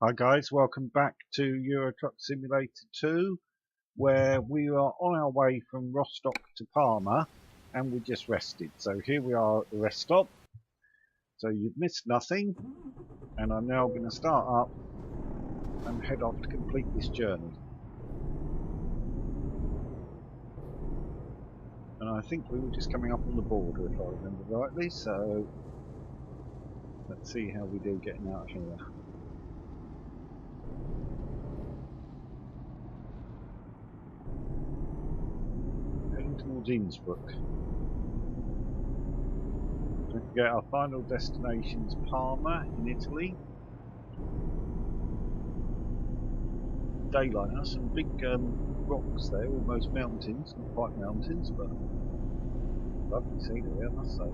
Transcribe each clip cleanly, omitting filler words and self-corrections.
Hi guys, welcome back to Euro Truck Simulator 2, where we are on our way from Rostock to Parma and we just rested. So here we are at the rest stop. So you've missed nothing, and I'm now going to start up and head off to complete this journey. And I think we were just coming up on the border if I remember rightly, so let's see how we do getting out of here. Heading towards Innsbruck. Don't forget our final destination is Parma in Italy. Daylight, there's some big rocks there, almost mountains, not quite mountains, but lovely scenery, I must say.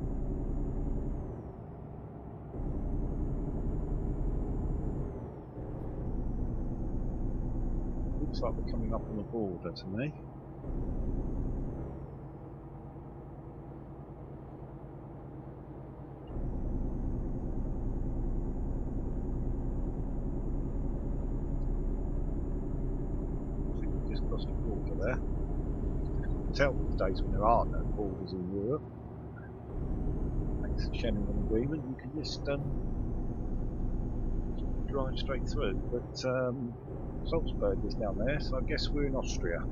Looks like we're coming up on the border to me. I think we just crossed a border there. You can tell these days when there are no borders in Europe. Thanks to Schengen Agreement, you can just drive straight through. But Salzburg is down there, so I guess we're in Austria.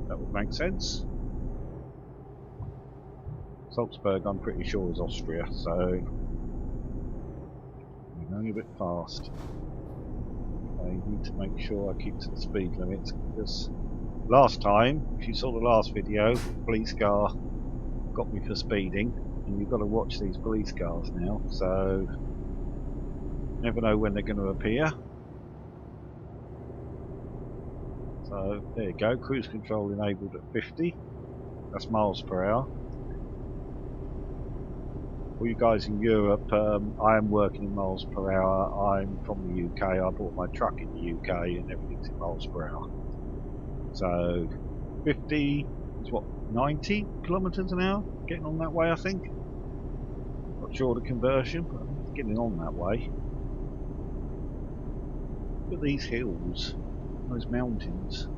That would make sense. Salzburg, I'm pretty sure, is Austria, so we're going a bit fast. I need to make sure I keep to the speed limits, because last time, if you saw the last video, police car got me for speeding, and you've got to watch these police cars now, so never know when they're going to appear. So there you go, cruise control enabled at 50, that's miles per hour. For you guys in Europe, I am working in miles per hour. I'm from the UK, I bought my truck in the UK and everything's in miles per hour. So 50 is what, 90 kilometres an hour? Getting on that way, I think. Not sure the conversion, but I'm getting on that way. Look at these hills, those mountains.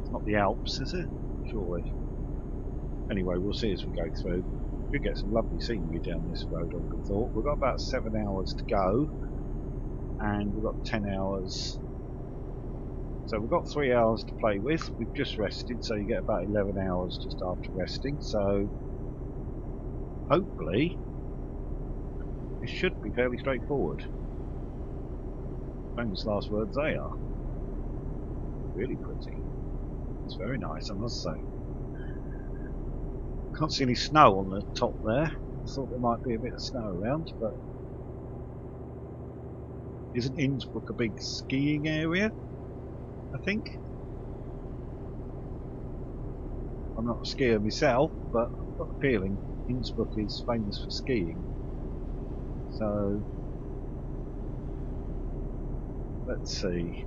It's not the Alps, is it? Surely. Anyway, we'll see as we go through. We get some lovely scenery down this road, I would have thought. We've got about 7 hours to go, and we've got 10 hours. So we've got 3 hours to play with. We've just rested, so you get about 11 hours just after resting. So hopefully it should be fairly straightforward. Famous last words they are. Really pretty. It's very nice, I must say. Can't see any snow on the top there. I thought there might be a bit of snow around, but isn't Innsbruck a big skiing area? I think. I'm not a skier myself, but I've got a feeling Innsbruck is famous for skiing. So let's see.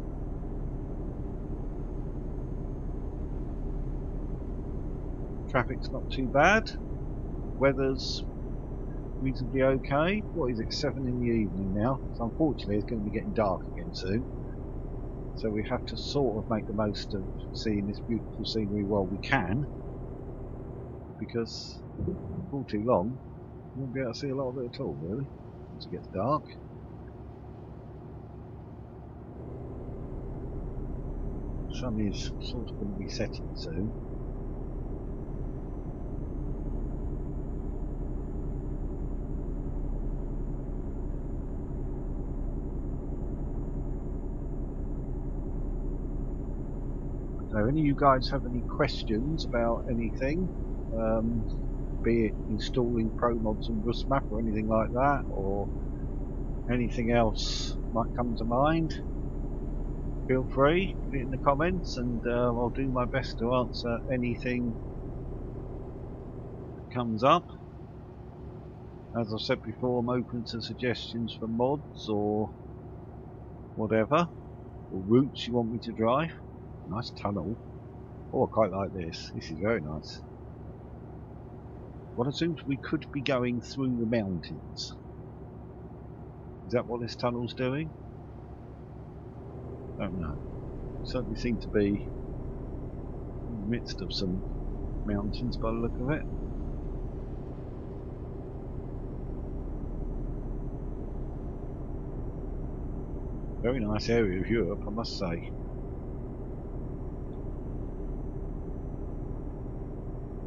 Traffic's not too bad. Weather's reasonably okay. What is it, 7 in the evening now? So unfortunately it's going to be getting dark again soon. So we have to sort of make the most of seeing this beautiful scenery while we can. Because for too long, you won't be able to see a lot of it at all, really, once it gets dark. The sun is sort of going to be setting soon. So any of you guys have any questions about anything, be it installing Promods and Rusmap or anything like that, or anything else might come to mind, feel free, put it in the comments, and I'll do my best to answer anything that comes up. As I've said before, I'm open to suggestions for mods or whatever, or routes you want me to drive. Nice tunnel. Oh, I quite like this. This is very nice. One assumes we could be going through the mountains. Is that what this tunnel's doing? Don't know. Certainly seem to be in the midst of some mountains by the look of it. Very nice area of Europe, I must say.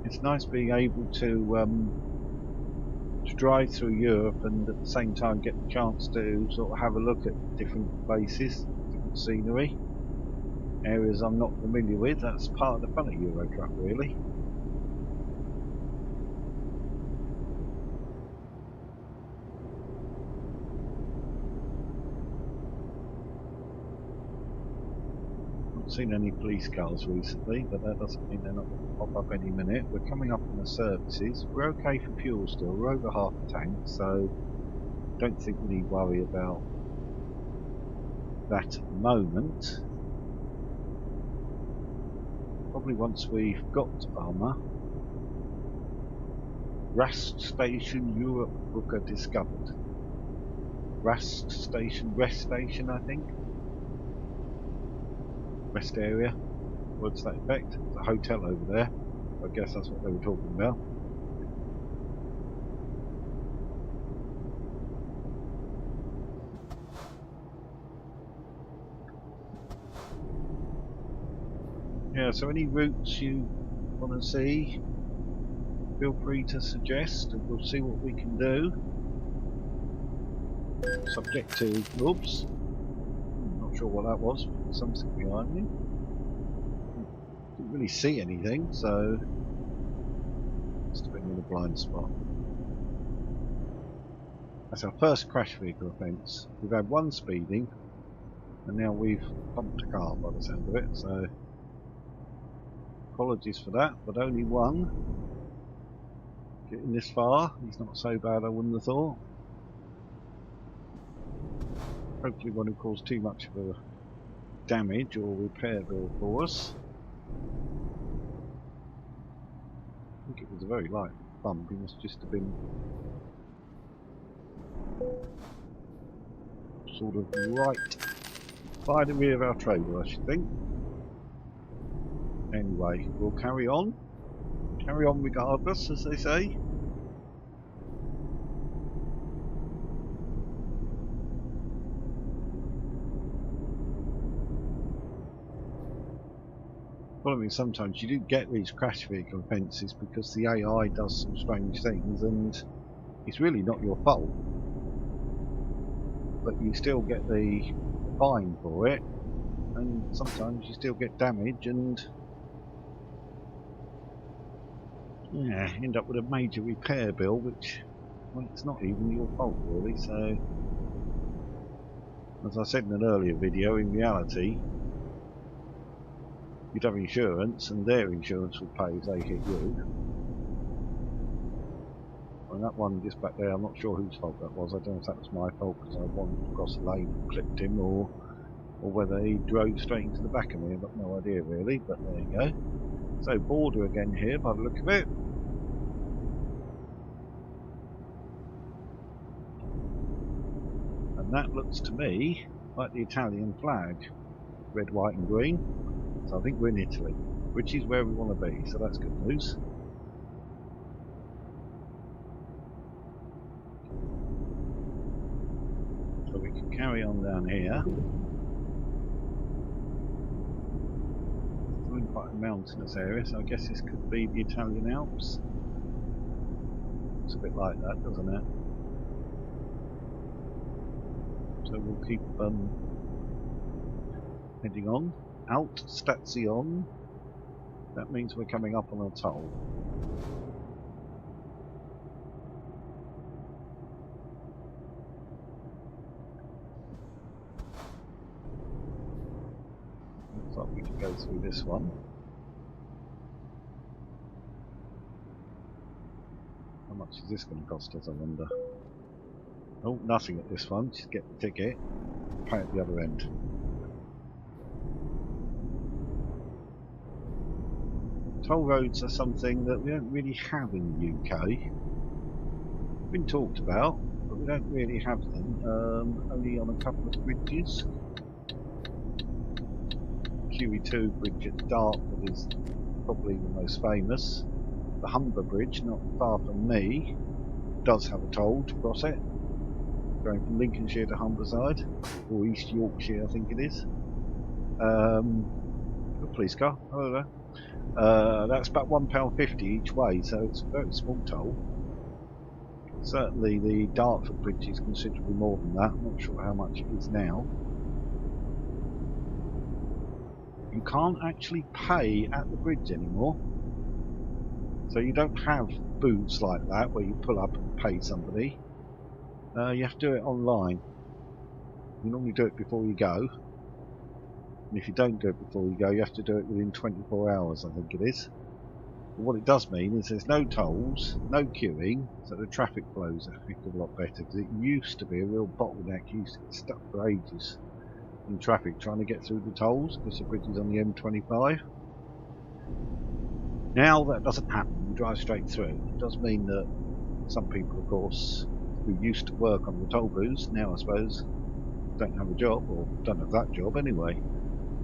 It's nice being able to drive through Europe and at the same time get the chance to sort of have a look at different places, different scenery, areas I'm not familiar with. That's part of the fun of Euro Truck, really. Not seen any police cars recently, but that doesn't mean they're not going to pop up any minute. We're coming up on the services. We're okay for fuel still. We're over half a tank, so don't think we need worry about that at the moment. Probably once we've got armour. Rest Station Europe Booker discovered. Rest Station, I think. Rest area. What's that effect? There's a hotel over there. I guess that's what they were talking about. Yeah, so any routes you want to see, feel free to suggest and we'll see what we can do. Subject to, oops, not sure what that was, something behind me. Didn't really see anything, so must have been in a blind spot. That's our first crash vehicle offence. We've had one speeding, and now we've bumped a car by the sound of it, so apologies for that, but only one. Getting this far, he's not so bad, I wouldn't have thought. Hopefully one who caused too much of a damage or repair bill for us. I think it was a very light bump, he must just have been sort of right by the rear of our trailer, I should think. Anyway, we'll carry on regardless, as they say. Well, I mean, sometimes you do get these crash vehicle offences because the AI does some strange things and it's really not your fault. But you still get the fine for it, and sometimes you still get damage and yeah, end up with a major repair bill, which, well, it's not even your fault really. So, as I said in an earlier video, in reality, you'd have insurance and their insurance will pay if they hit you. And that one just back there, I'm not sure whose fault that was. I don't know if that was my fault because I wandered across the lane and clipped him, or whether he drove straight into the back of me. I've got no idea really, but there you go. So border again here by the look of it. And that looks to me like the Italian flag. Red, white and green. So I think we're in Italy, which is where we want to be, so that's good news. So we can carry on down here. We're in quite a mountainous area, so I guess this could be the Italian Alps. It's a bit like that, doesn't it? So we'll keep heading on. Alt Station. That means we're coming up on a toll. Looks like we can go through this one. How much is this going to cost us, I wonder? Oh, nothing at this one. Just get the ticket, pay at the other end. Toll roads are something that we don't really have in the UK. Been talked about, but we don't really have them. Only on a couple of bridges. QE2 bridge at Dartford is probably the most famous. The Humber Bridge, not far from me, does have a toll to cross it, going from Lincolnshire to Humberside, or East Yorkshire I think it is. A police car, hello there. That's about £1.50 each way, so it's a very small toll. Certainly the Dartford Bridge is considerably more than that. I'm not sure how much it is now. You can't actually pay at the bridge anymore. So you don't have booths like that where you pull up and pay somebody. You have to do it online. You normally do it before you go. And if you don't do it before you go, you have to do it within 24 hours, I think it is. But what it does mean is there's no tolls, no queuing, so the traffic flows a heck of a lot better. Because it used to be a real bottleneck. You used to get stuck for ages in traffic trying to get through the tolls because the bridge is on the M25. Now that doesn't happen. You drive straight through. It does mean that some people, of course, who used to work on the toll booths, now I suppose don't have a job, or don't have that job anyway,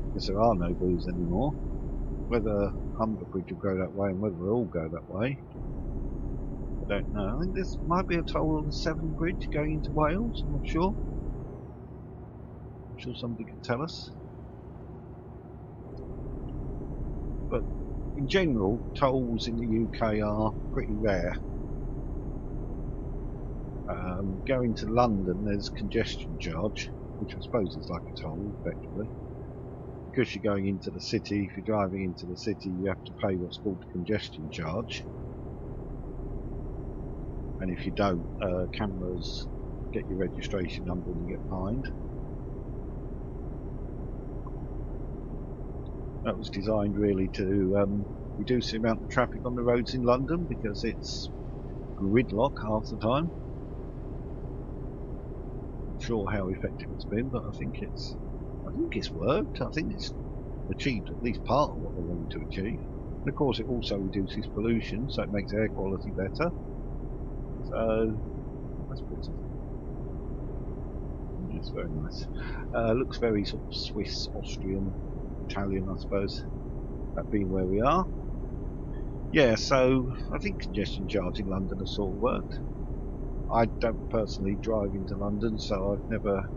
because there are no booths anymore. Whether Humber Bridge will go that way and whether they'll all go that way, I don't know. I think there might be a toll on the Severn Bridge going into Wales, I'm not sure. I'm sure somebody can tell us. But in general, tolls in the UK are pretty rare. Going to London, there's congestion charge, which I suppose is like a toll, effectively. Because you're going into the city, if you're driving into the city, you have to pay what's called a congestion charge. And if you don't, cameras get your registration number and you get fined. That was designed really to reduce the amount of traffic on the roads in London, because it's gridlock half the time. Not sure how effective it's been, but I think it's worked. I think it's achieved at least part of what they wanted to achieve. And of course it also reduces pollution, so it makes air quality better. So that's pretty. It's very nice. Looks very sort of Swiss, Austrian, Italian, I suppose, that being where we are. Yeah, so I think congestion charge in London has sort of worked. I don't personally drive into London, so I've never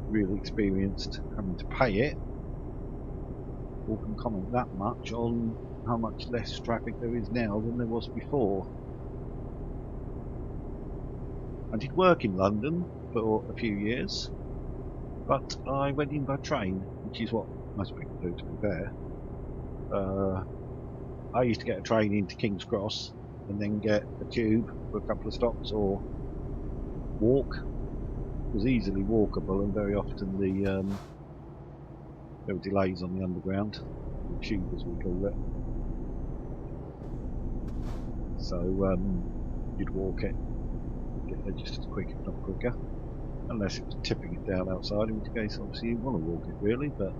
really experienced having to pay it, or can comment that much on how much less traffic there is now than there was before. I did work in London for a few years, but I went in by train, which is what most people do, to be fair. I used to get a train into King's Cross and then get a tube for a couple of stops, or walk. It was easily walkable, and very often there were delays on the underground, the tube as we call it. So you'd walk it, get there just as quick, if not quicker, unless it was tipping it down outside, in which case obviously you want to walk it really, but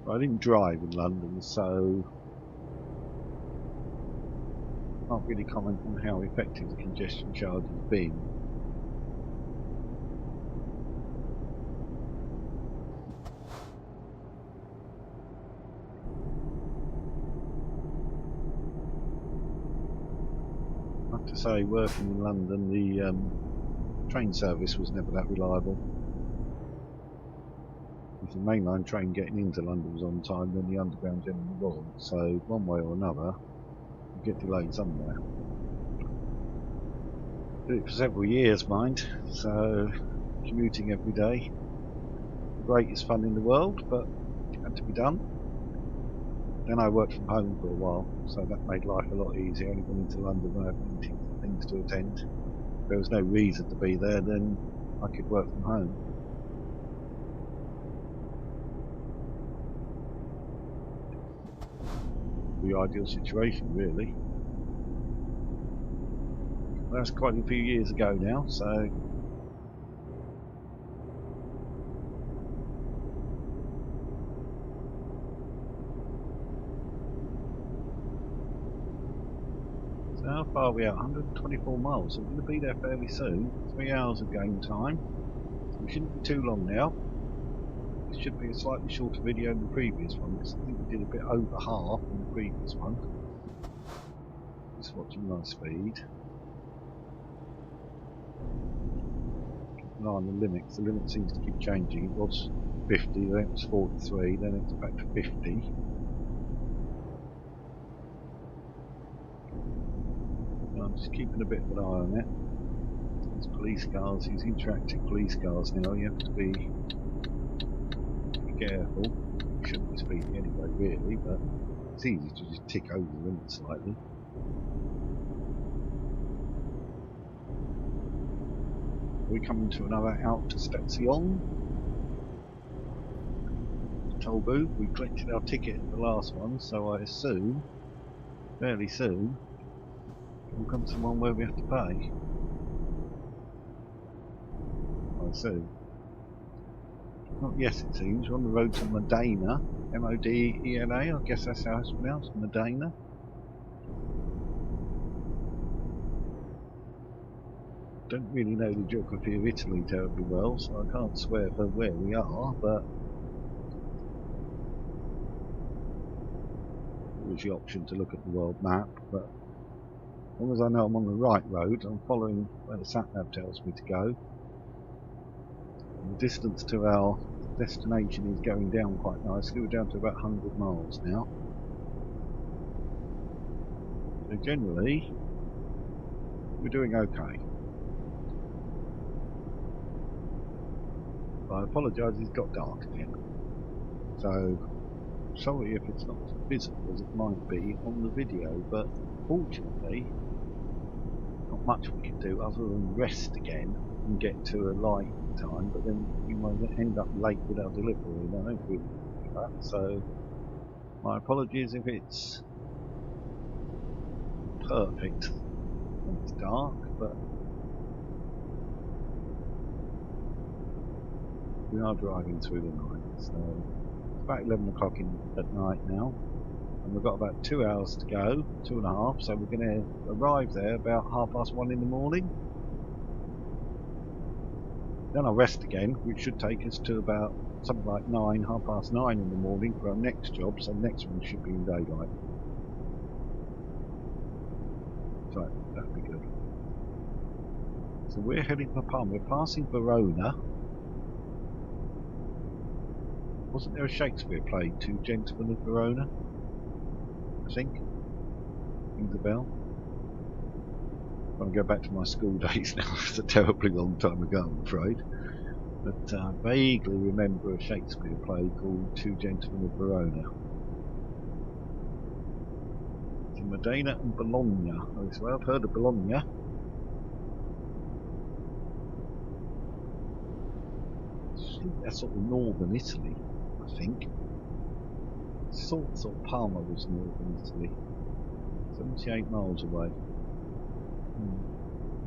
I didn't drive in London, so I can't really comment on how effective the congestion charge has been. I have to say, working in London, the train service was never that reliable. If the mainline train getting into London was on time, then the underground generally wasn't. So one way or another, you get delayed somewhere. Did it for several years, mind. So commuting every day, the greatest fun in the world, but it had to be done. Then I worked from home for a while, so that made life a lot easier. Only went into London when I had meetings and things to attend. If there was no reason to be there, then I could work from home. The ideal situation, really. That's quite a few years ago now, so how far are we out? 124 miles. So we're going to be there fairly soon. 3 hours of game time. We shouldn't be too long now. It should be a slightly shorter video than the previous one, because I think we did a bit over half in the previous one. Just watching my speed. Keep an eye on the limits. The limit seems to keep changing. It was 50, then it was 43, then it's back to 50. I'm just keeping a bit of an eye on it. These police cars, these interactive police cars now, you have to be careful. You shouldn't be speeding anyway, really, but it's easy to just tick over the limit slightly. We're coming to another Autostation. Toll booth. We collected our ticket at the last one, so I assume, fairly soon, we'll come to one where we have to pay. I assume. Not yes, it seems. We're on the road to Modena. M-O-D-E-N-A, I guess that's how it's pronounced, Modena. Don't really know the geography of Italy terribly well, so I can't swear for where we are, but there's the option to look at the world map, but as long as I know I'm on the right road, I'm following where the sat-nav tells me to go. And the distance to our destination is going down quite nicely. We're down to about 100 miles now. So generally, we're doing okay. I apologise, it's got dark again. So, sorry if it's not as visible as it might be on the video, but fortunately, not much we can do other than rest again and get to a light time, but then we might end up late with our delivery, and I don't really do that, so my apologies if it's perfect when it's dark, but we are driving through the night, so it's about 11 o'clock at night now, and we've got about 2 hours to go, 2.5, so we're going to arrive there about 1:30 in the morning. Then I'll rest again, which should take us to about something like 9:30 in the morning for our next job, so next one should be in daylight. So that'll be good. So we're heading for Parma. We're passing Verona. Wasn't there a Shakespeare play, Two Gentlemen of Verona? I think. Rings a bell. I'm going to go back to my school days now. It's a terribly long time ago, I'm afraid. But I vaguely remember a Shakespeare play called Two Gentlemen of Verona. It's in Modena and Bologna. So I've heard of Bologna. That's sort of northern Italy, I think. Sort of Parma was northern Italy. 78 miles away.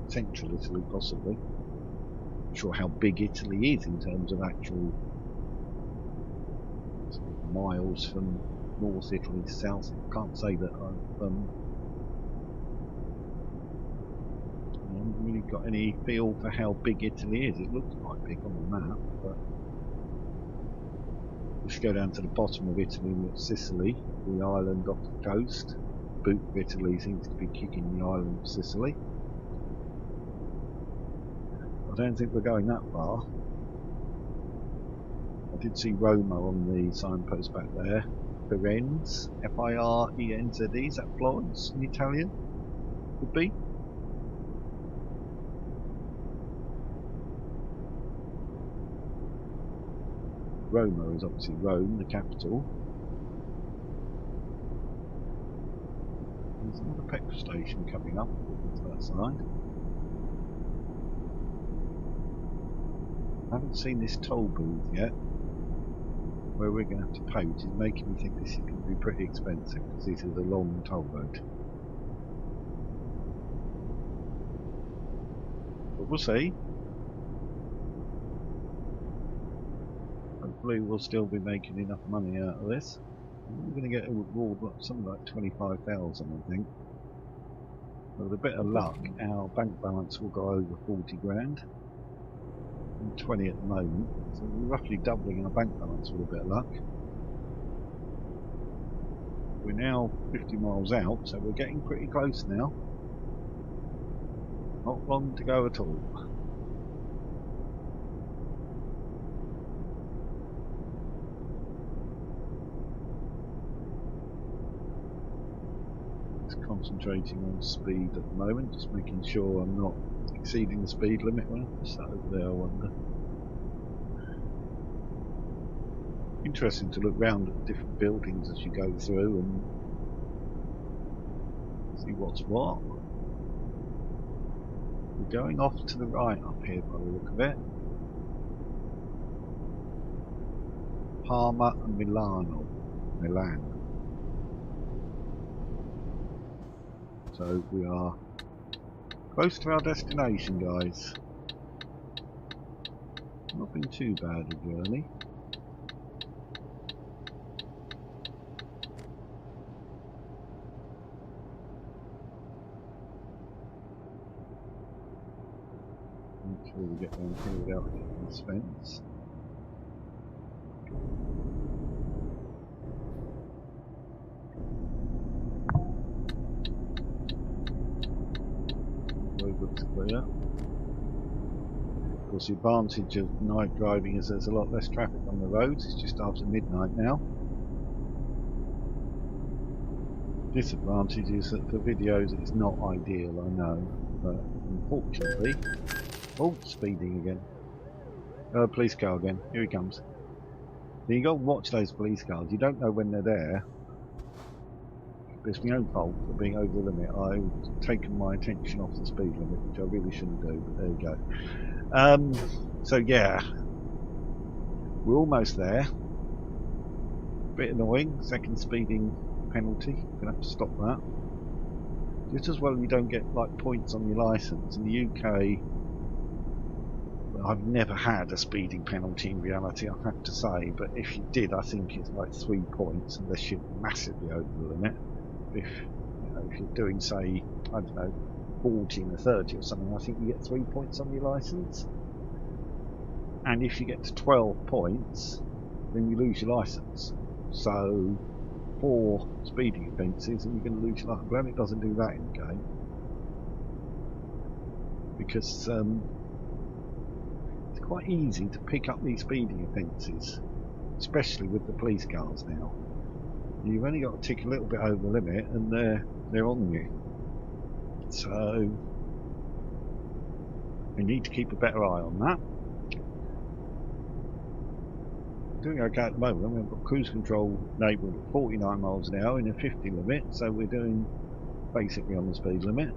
Central Italy, possibly. Not sure how big Italy is in terms of actual miles from North Italy to South. I can't say that I haven't really got any feel for how big Italy is. It looks quite big on the map, but we should go down to the bottom of Italy and at Sicily, the island off the coast. The boot of Italy seems to be kicking the island of Sicily. I don't think we're going that far. I did see Roma on the signpost back there. Firenze, F-I-R-E-N-Z-E, is that Florence in Italian? Could be. Roma is obviously Rome, the capital. There's another petrol station coming up to that side. I haven't seen this toll booth yet, where we're going to have to pay, which is making me think this is going to be pretty expensive, because this is a long toll road. But we'll see. Hopefully we'll still be making enough money out of this. We're going to get a reward of something like 25,000, I think. With a bit of luck, our bank balance will go over 40 grand. 20 at the moment, so we're roughly doubling our bank balance with a bit of luck. We're now 50 miles out, so we're getting pretty close now. Not long to go at all. Just concentrating on speed at the moment, just making sure I'm not exceeding the speed limit. Well, what's that over there, I wonder? Interesting to look round at different buildings as you go through and see what's what. We're going off to the right up here by the look of it. Parma and Milan. So we are close to our destination, guys. Not been too bad a journey. Make sure we get down here without hitting this fence. Road looks clear. Of course, the advantage of night driving is there's a lot less traffic on the roads. It's just after midnight now. Disadvantage is that for videos it's not ideal, I know, but unfortunately... Oh, speeding again. Police car again. Here he comes. Now you got to watch those police cars. You don't know when they're there. It's my own fault for being over the limit. I've taken my attention off the speed limit, which I really shouldn't do, but there you go. So yeah, we're almost there. Bit annoying, second speeding penalty. Gonna have to stop that. Just as well you don't get like points on your licence. In the UK, I've never had a speeding penalty in reality, I have to say, but if you did, I think it's like 3 points unless you're massively over the limit. If if you're doing, say, I don't know, 40 and a 30 or something, I think you get 3 points on your licence. And if you get to 12 points, then you lose your licence. So 4 speeding offences and you're going to lose your licence. Well, it doesn't do that in the game, because it's quite easy to pick up these speeding offences, especially with the police cars now. You've only got to tick a little bit over the limit and they're on you. So you need to keep a better eye on that. Doing okay at the moment. We've got cruise control enabled at 49 miles an hour in a 50 limit, so we're doing basically on the speed limit.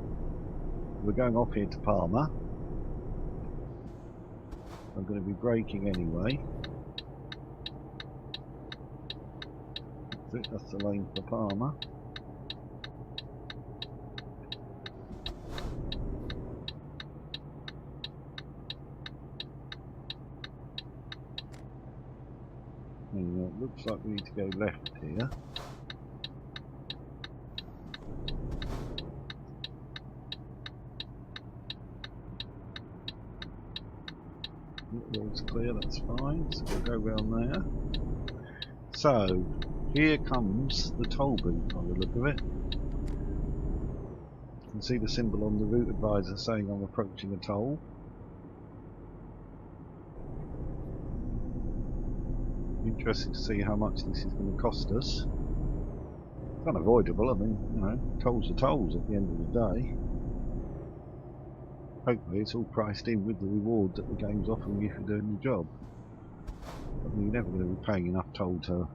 We're going off here to Parma. I'm going to be braking anyway. That's the lane for Parma. And it looks like we need to go left here. The road's clear, that's fine, so we'll go round there. So, here comes the toll booth by the look of it. You can see the symbol on the route advisor saying I'm approaching a toll. Interesting to see how much this is going to cost us. It's unavoidable, I mean, you know, tolls are tolls at the end of the day. Hopefully it's all priced in with the reward that the game's offering you for doing the job. I mean, you're never going to be paying enough toll to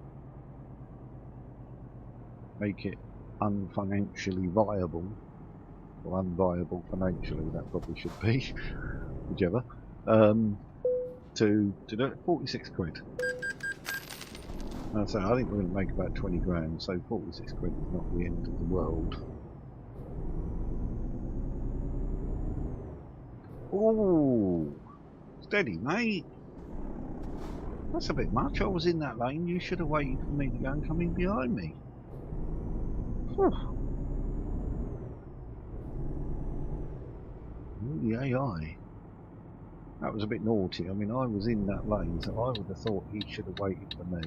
make it unfinancially viable, or unviable financially, that probably should be, whichever, to do it. 46 quid. So I think we're going to make about 20 grand, so 46 quid is not the end of the world. Ooh, steady, mate. That's a bit much. I was in that lane. You should have waited for me to go and come in behind me. Whew. Ooh, the AI. That was a bit naughty. I mean, I was in that lane, so I would have thought he should have waited for me.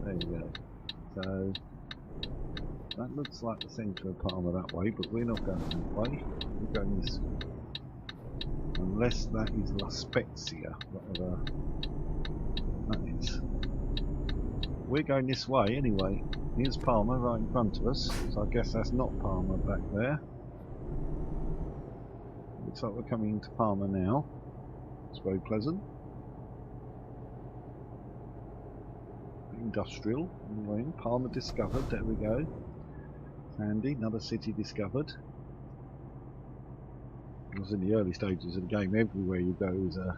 There you go. So that looks like the centre of Parma that way, but we're not going that way. We're going this way. Unless that is La Spezia, whatever that is. We're going this way anyway. Here's Parma right in front of us, so I guess that's not Parma back there. Looks like we're coming into Parma now. It's very pleasant. Industrial, anyway. Parma discovered, there we go. Handy, another city discovered. It was in the early stages of the game, everywhere you go is a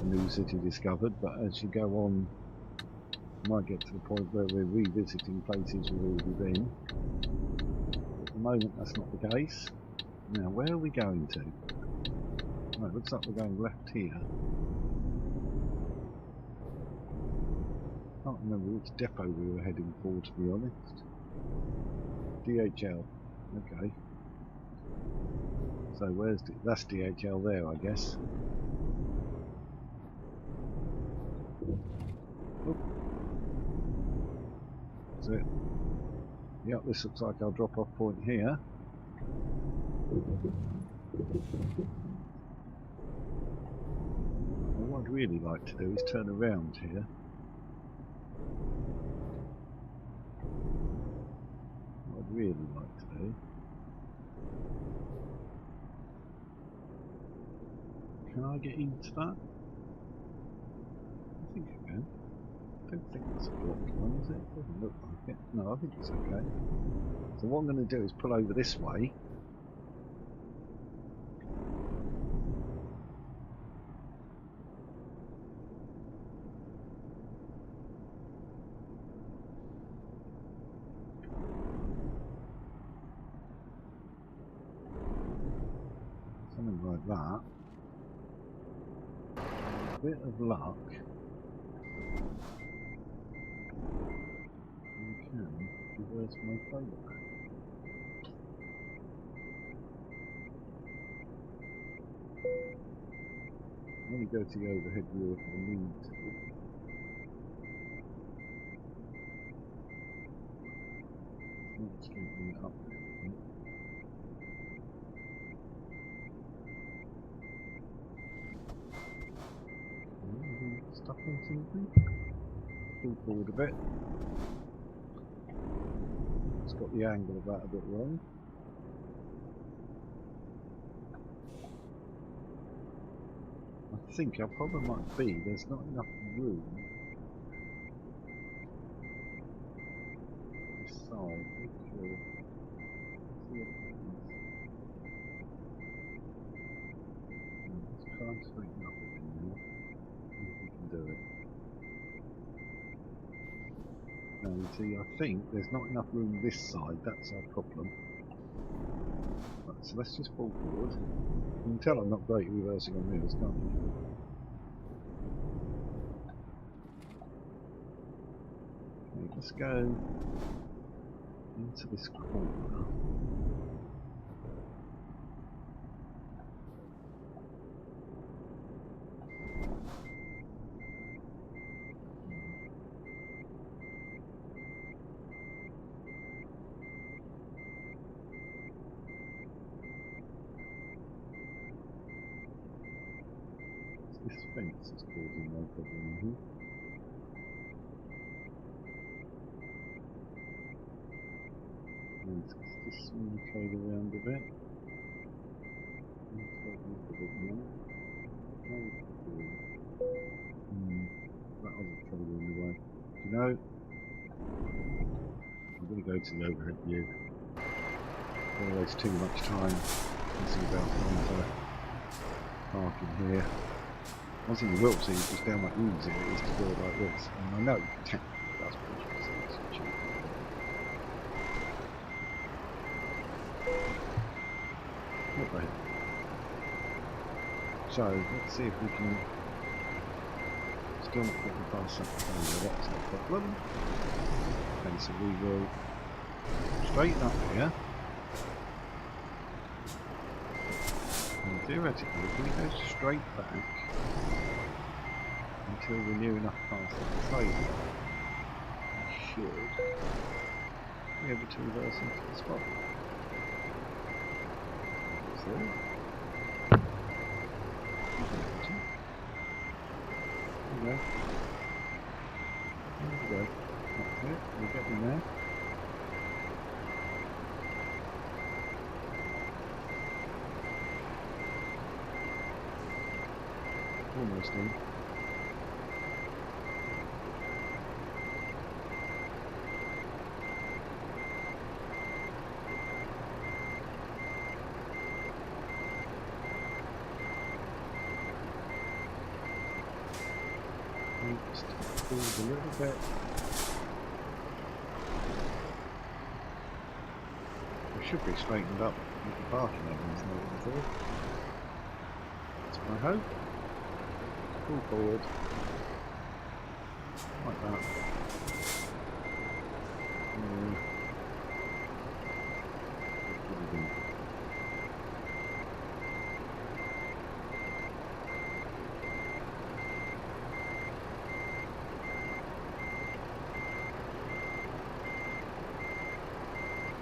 new city discovered, but as you go on, you might get to the point where we're revisiting places we've already been. At the moment that's not the case. Now where are we going to? Oh, it looks like we're going left here. I can't remember which depot we were heading for, to be honest. DHL. Okay. So where's that's DHL there, I guess. Oh. That's it. Yep, this looks like our drop-off point here. What I'd really like to do is turn around here. What I'd really like to do. Can I get into that? I think I can. I don't think that's a blocked one, is it? Doesn't look like it. No, I think it's okay. So what I'm going to do is pull over this way. Something like that. A bit of luck. You can reverse my photo. I'm going to go to the overhead view if I need to. Let's straighten it up. Stuck on something? Pull forward a bit. It's got the angle of that a bit wrong. I think our problem might be there's not enough room this side. Let's try and straighten up again now. See if we can do it. Now you see, I think there's not enough room this side, that's our problem. Right, so let's just pull forward. You can tell I'm not great at reversing on wheels, can't you? Okay, let's go into this corner. This fence is causing no problem here. Let's just swing the trailer around a bit. Let's open up a bit more. That other trailer in the way. Do you know? I'm going to go to the overhead view. Don't waste too much time thinking about trying to park in here. One thing you will see is just how much easier it is to do it like this. And I know you can, but that's pretty easy. What the heck? So, let's see if we can still not get the past that corner. That's no problem. Okay, so we will straighten up here. Thank you. theoretically, if we go straight back until we're near enough past the trade, we should be able to reverse into the spot. So, there we go. There we go. That's it. We're getting there. Almost in. Just forward a little bit. We should be straightened up with the parking lanes now before. That's my hope. Pull forward. Like that.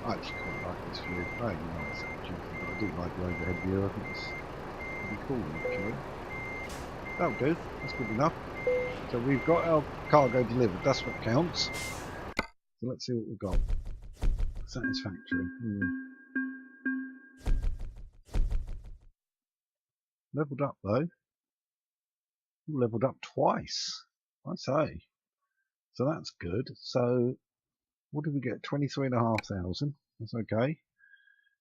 I actually quite like this view. I don't know it's actually, but I do like the overhead view. I think it's pretty cool actually. That'll do. That's good enough. So we've got our cargo delivered. That's what counts. So let's see what we've got. Satisfactory. Leveled up though. Leveled up twice. I say. So that's good. So what did we get? 23,500. That's okay.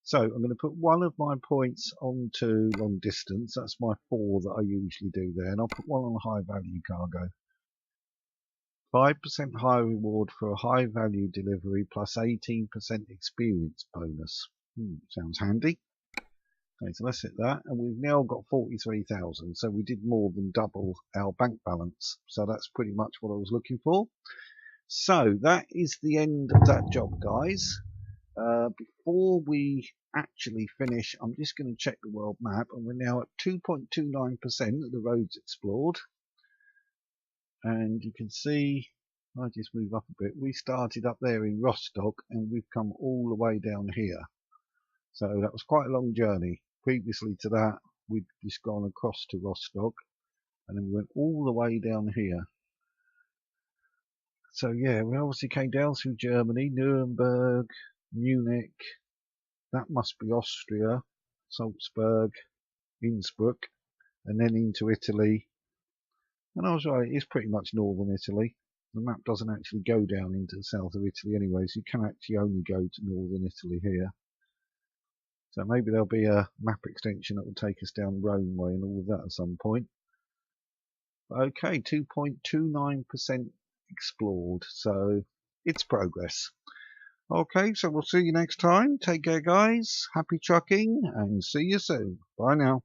So I'm going to put one of my points onto long distance. That's my 4 that I usually do there. And I'll put one on high value cargo. 5% higher reward for a high value delivery plus 18% experience bonus. Sounds handy. Okay, so let's hit that. And we've now got 43,000. So we did more than double our bank balance. So that's pretty much what I was looking for. So that is the end of that job, guys. Before we actually finish, I'm just going to check the world map, and we're now at 2.29% of the roads explored. And you can see, I just move up a bit, we started up there in Rostock and we've come all the way down here. So that was quite a long journey. Previously to that, we'd just gone across to Rostock and then we went all the way down here. So yeah, we obviously came down through Germany, Nuremberg, Munich, that must be Austria, Salzburg, Innsbruck, and then into Italy. And I was right, it's pretty much northern Italy. The map doesn't actually go down into the south of Italy anyway, so you can actually only go to northern Italy here. So maybe there'll be a map extension that will take us down Rome way and all of that at some point. Okay, 2.29% explored, so it's progress. Okay, so we'll see you next time. Take care, guys. Happy trucking, and see you soon. Bye now.